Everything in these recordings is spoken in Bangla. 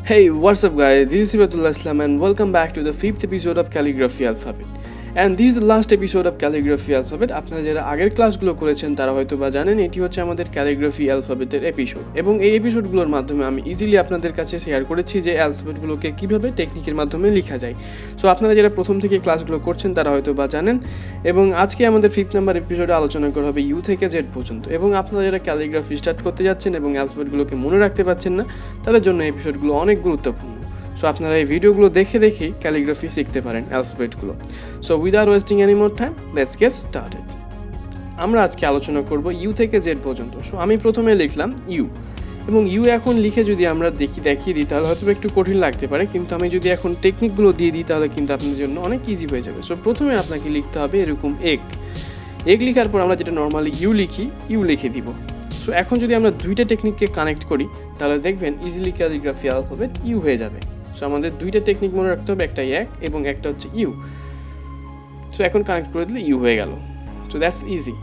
Hey, what's up guys? This is Islam and welcome back to the 5th episode of Calligraphy Alphabet. And this is the last episode of Calligraphy Alphabet. আপনারা যারা আগের ক্লাসগুলো করেছেন তারা হয়তো বা জানেন এটি হচ্ছে আমাদের ক্যালিগ্রাফি অ্যালফাবেটের এপিসোড এবং এই এপিসোডগুলোর মাধ্যমে আমি ইজিলি আপনাদের কাছে শেয়ার করেছি যে অ্যালফাবেটগুলোকে কীভাবে টেকনিকের মাধ্যমে লেখা যায়। সো আপনারা যারা প্রথম থেকে ক্লাসগুলো করছেন তারা হয়তো বা জানেন এবং আজকে আমাদের 5th নাম্বার এপিসোডে আলোচনা করা হবে ইউ থেকে জেড পর্যন্ত এবং আপনারা যারা ক্যালিগ্রাফি স্টার্ট করতে যাচ্ছেন এবং অ্যালফাবেটগুলোকে মনে রাখতে পারছেন না তাদের জন্য এপিসোডগুলো অনেক গুরুত্বপূর্ণ। সো আপনারা এই ভিডিওগুলো দেখেই ক্যালিগ্রাফি শিখতে পারেন অ্যালফাবেটগুলো। So without wasting any more time let's get started. আমরা আজকে আলোচনা করব ইউ থেকে জেড পর্যন্ত। সো আমি প্রথমে লিখলাম ইউ এবং ইউ এখন লিখে যদি আমরা দেখিয়ে দিই তাহলে হয়তো একটু কঠিন লাগতে পারে, কিন্তু আমি যদি এখন টেকনিকগুলো দিয়ে দিই তাহলে কিন্তু আপনার জন্য অনেক ইজি হয়ে যাবে। সো প্রথমে আপনাকে লিখতে হবে এরকম এগ লিখার পর আমরা যেটা নর্মালি ইউ লিখি ইউ লিখে দিব। সো এখন যদি আমরা দুইটা টেকনিককে কানেক্ট করি তাহলে দেখবেন ইজিলি ক্যালিগ্রাফি অ্যালফাবেট ইউ হয়ে যাবে। সো আমাদের দুইটা টেকনিক মনে রাখতে হবে, একটা এক এবং একটা হচ্ছে ইউ। সো এখন কানেক্ট করে দিলে ইউ হয়ে গেল। So that's easy.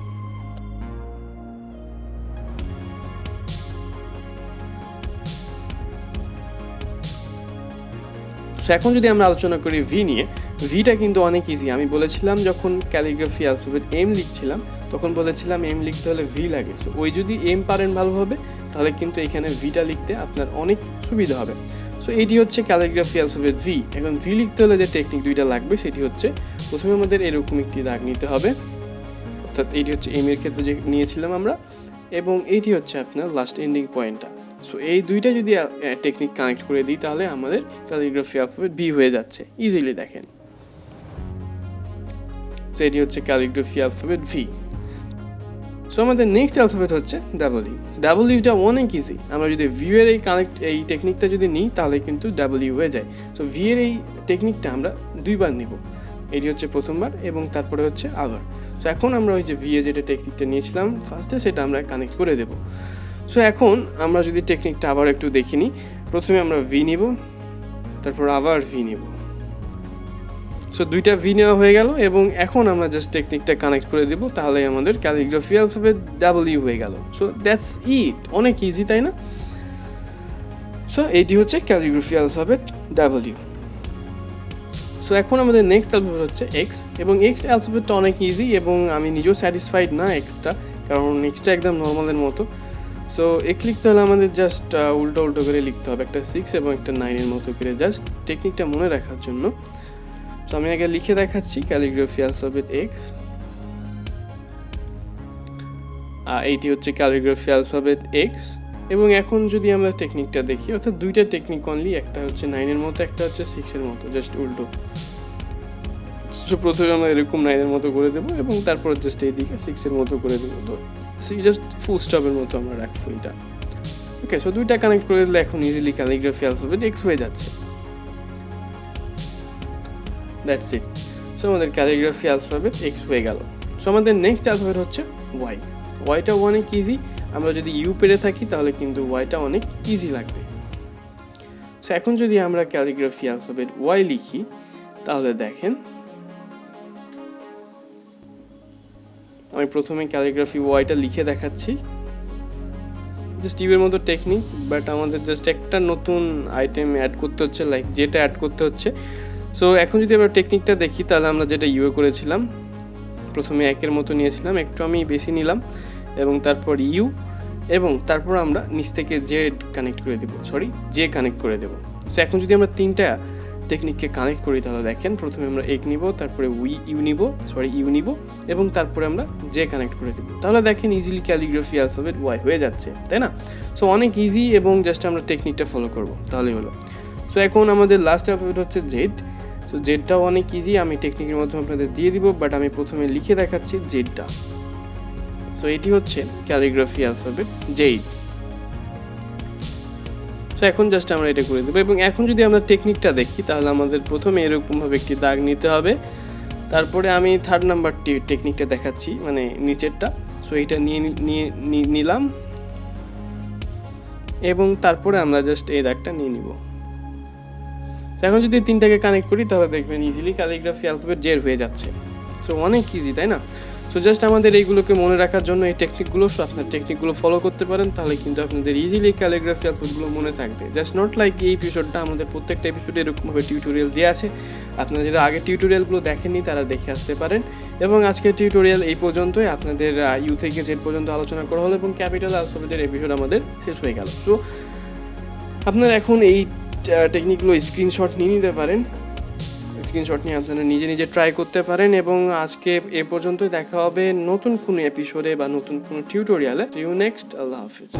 সো এখন যদি আমরা আলোচনা করি ভি নিয়ে, ভিটা কিন্তু অনেক ইজি। আমি বলেছিলাম যখন ক্যালিগ্রাফি অ্যালফাবেট এম লিখছিলাম তখন বলেছিলাম এম লিখতে হলে ভি লাগে। সো ওই যদি এম পারেন ভালোভাবে তাহলে কিন্তু এখানে ভিটা লিখতে আপনার অনেক সুবিধা হবে। সো এটি হচ্ছে ক্যালিগ্রাফি অ্যালফাবেট ভি। এখন ভি লিখতে হলে যে টেকনিক দুইটা লাগবে সেটি হচ্ছে প্রথমে আমাদের এরকম একটি দাগ নিতে হবে, অর্থাৎ এইটি হচ্ছে এম এর ক্ষেত্রে যে নিয়েছিলাম আমরা, এবং এইটি হচ্ছে আপনার লাস্ট এন্ডিং পয়েন্টটা। সো এই দুইটা যদি টেকনিক কানেক্ট করে দিই তাহলে আমাদের ক্যালিগ্রাফি অ্যালফাবেট ভি হয়ে যাচ্ছে ইজিলি। দেখেন, সো এটি হচ্ছে ক্যালিগ্রাফি অ্যালফাবেট ভি। সো আমাদের নেক্সট অ্যালফাবেট হচ্ছে ডাব্লিউটা অনেক ইজি। আমরা যদি ভিউ এর এই টেকনিকটা যদি নিই তাহলে কিন্তু ডাব্লিউ হয়ে যায়। সো ভি এর এই টেকনিকটা আমরা দুইবার নিব, এটি হচ্ছে প্রথমবার এবং তারপরে হচ্ছে আবার। সো এখন আমরা ওই যে ভি এ যেটা টেকনিকটা নিয়েছিলাম ফার্স্টে সেটা আমরা কানেক্ট করে দেব। সো এখন আমরা যদি টেকনিকটা আবার একটু দেখে নিই, প্রথমে আমরা ভি নিব, তারপর আবার ভি নিব। সো দুইটা ভি নেওয়া হয়ে গেল এবং এখন আমরা জাস্ট টেকনিকটা কানেক্ট করে দেব, তাহলে আমাদের ক্যালিগ্রাফি অ্যালফাবেট ডাব্লিউ হয়ে গেল। সো দ্যাটস ইট, অনেক ইজি তাই না? সো এইটি হচ্ছে ক্যালিগ্রাফি অ্যালফাবেট ডাব্লিউ। সো এখন আমাদের নেক্সট অ্যালফাবেট হচ্ছে এক্স এবং এক্স অ্যালফাবেটটা অনেক ইজি এবং আমি নিজেও স্যাটিসফাইড না এক্সটা, কারণ এক্সটা একদম নর্মালের মতো। সো এক লিখতে হলে আমাদের জাস্ট উল্টো করে লিখতে হবে, একটা 6 এবং একটা 9-এর মতো করে, জাস্ট টেকনিকটা মনে রাখার জন্য। তো আমি আগে লিখে দেখাচ্ছি ক্যালিগ্রাফি অ্যালফাবেট এক্স, এইটি হচ্ছে ক্যালিগ্রাফি অ্যালফাবেট এক্স। এবং এখন যদি আমরা টেকনিকটা দেখি, অর্থাৎ দুইটা টেকনিক অনলি, একটা হচ্ছে 9-এর মতো একটা হচ্ছে 6-এর মতো, জাস্ট উল্টো। সো প্রথমে আমরা এরকম 9-এর মতো করে দেবো এবং তারপর জাস্ট এইদিকে 6-এর মতো করে দেবো। তো জাস্ট ফুল স্টপের মতো আমরা রাখবো এটা। ওকে, সো দুইটা কানেক্ট করে দিলে এখন ইজিলি ক্যালিগ্রাফি অ্যালফাবেট এক্স হয়ে যাচ্ছে। That's it. সো আমাদের ক্যালিগ্রাফি অ্যালফাবেট এক্স হয়ে গেল। সো আমাদের নেক্সট অ্যালফাবেট হচ্ছে ওয়াইটা অনেক ইজি। আমরা যদি ইউ পেরে থাকি তাহলে কিন্তু ওয়াইটা অনেক ইজি লাগবে। সো এখন যদি আমরা ক্যালিগ্রাফি অ্যালফাবেট ওয়াই লিখি তাহলে দেখেন, আমি প্রথমে ক্যালিগ্রাফি ওয়াইটা লিখে দেখাচ্ছি, জাস্ট ইউর মতো টেকনিক, বাট আমাদের জাস্ট একটা নতুন আইটেম অ্যাড করতে হচ্ছে, লাইক যেটা অ্যাড করতে হচ্ছে। সো এখন যদি আমরা টেকনিকটা দেখি তাহলে আমরা যেটা ইউএ করেছিলাম, প্রথমে একের মতো নিয়েছিলাম, একটু আমি বেশি নিলাম এবং তারপর ইউ এবং তারপর আমরা নিচ থেকে জে কানেক্ট করে দেবো। সো এখন যদি আমরা তিনটা টেকনিককে কানেক্ট করি তাহলে দেখেন, প্রথমে আমরা এক নিব, তারপরে ইউ নিব এবং তারপরে আমরা জে কানেক্ট করে দেবো। তাহলে দেখেন ইজিলি ক্যালিগ্রাফি অ্যালফাবেট ওয়াই হয়ে যাচ্ছে, তাই না? সো অনেক ইজি এবং জাস্ট আমরা টেকনিকটা ফলো করবো তাহলেই হলো। সো এখন আমাদের লাস্ট অ্যালফাবেট হচ্ছে জেড। সো জেডটাও অনেক ইজি, আমি টেকনিকের মাধ্যমে আপনাদের দিয়ে দিব, বাট আমি প্রথমে লিখে দেখাচ্ছি জেডটা। সো এটি হচ্ছে ক্যালিগ্রাফি অ্যালফাবেট জেড। সো এখন জাস্ট আমরা এটা করে দেবো এবং এখন যদি আমরা টেকনিকটা দেখি তাহলে আমাদের প্রথমে এরকমভাবে একটি দাগ নিতে হবে, তারপরে আমি 3rd নাম্বার টেকনিকটা দেখাচ্ছি, মানে নিচেরটা। সো এইটা নিলাম এবং তারপরে আমরা জাস্ট এই দাগটা নিয়ে নিব। এখন যদি তিনটাকে কানেক্ট করি তাহলে দেখবেন ইজিলি ক্যালিগ্রাফি অ্যালফাবেট জেড হয়ে যাচ্ছে। সো অনেক ইজি তাই না? সো জাস্ট আমাদের এইগুলোকে মনে রাখার জন্য এই টেকনিকগুলো, সো আপনার টেকনিকগুলো ফলো করতে পারেন, তাহলে কিন্তু আপনাদের ইজিলি ক্যালিগ্রাফি অ্যালফাবেটগুলো মনে থাকবে। জাস্ট নট লাইক এই এপিসোডটা, আমাদের প্রত্যেকটা এপিসোডে এরকমভাবে টিউটোরিয়াল দেওয়া আছে। আপনারা যারা আগে টিউটোরিয়ালগুলো দেখেননি তারা দেখে আসতে পারেন। এবং আজকের টিউটোরিয়াল এই পর্যন্তই, আপনাদের ইউ থেকে জেড পর্যন্ত আলোচনা করা হলো এবং ক্যাপিটাল অ্যালফাবেটের এপিসোড আমাদের শেষ হয়ে গেল। সো আপনারা এখন এই টেকনিকগুলো স্ক্রিনশট নিয়ে নিতে পারেন, স্ক্রিনশট নিয়ে আপনারা নিজে নিজে ট্রাই করতে পারেন। এবং আজকে এ পর্যন্তই, দেখা হবে নতুন কোনো এপিসোডে বা নতুন কোনো টিউটোরিয়ালে। ইউ নেক্সট, আল্লাহ হাফিজ।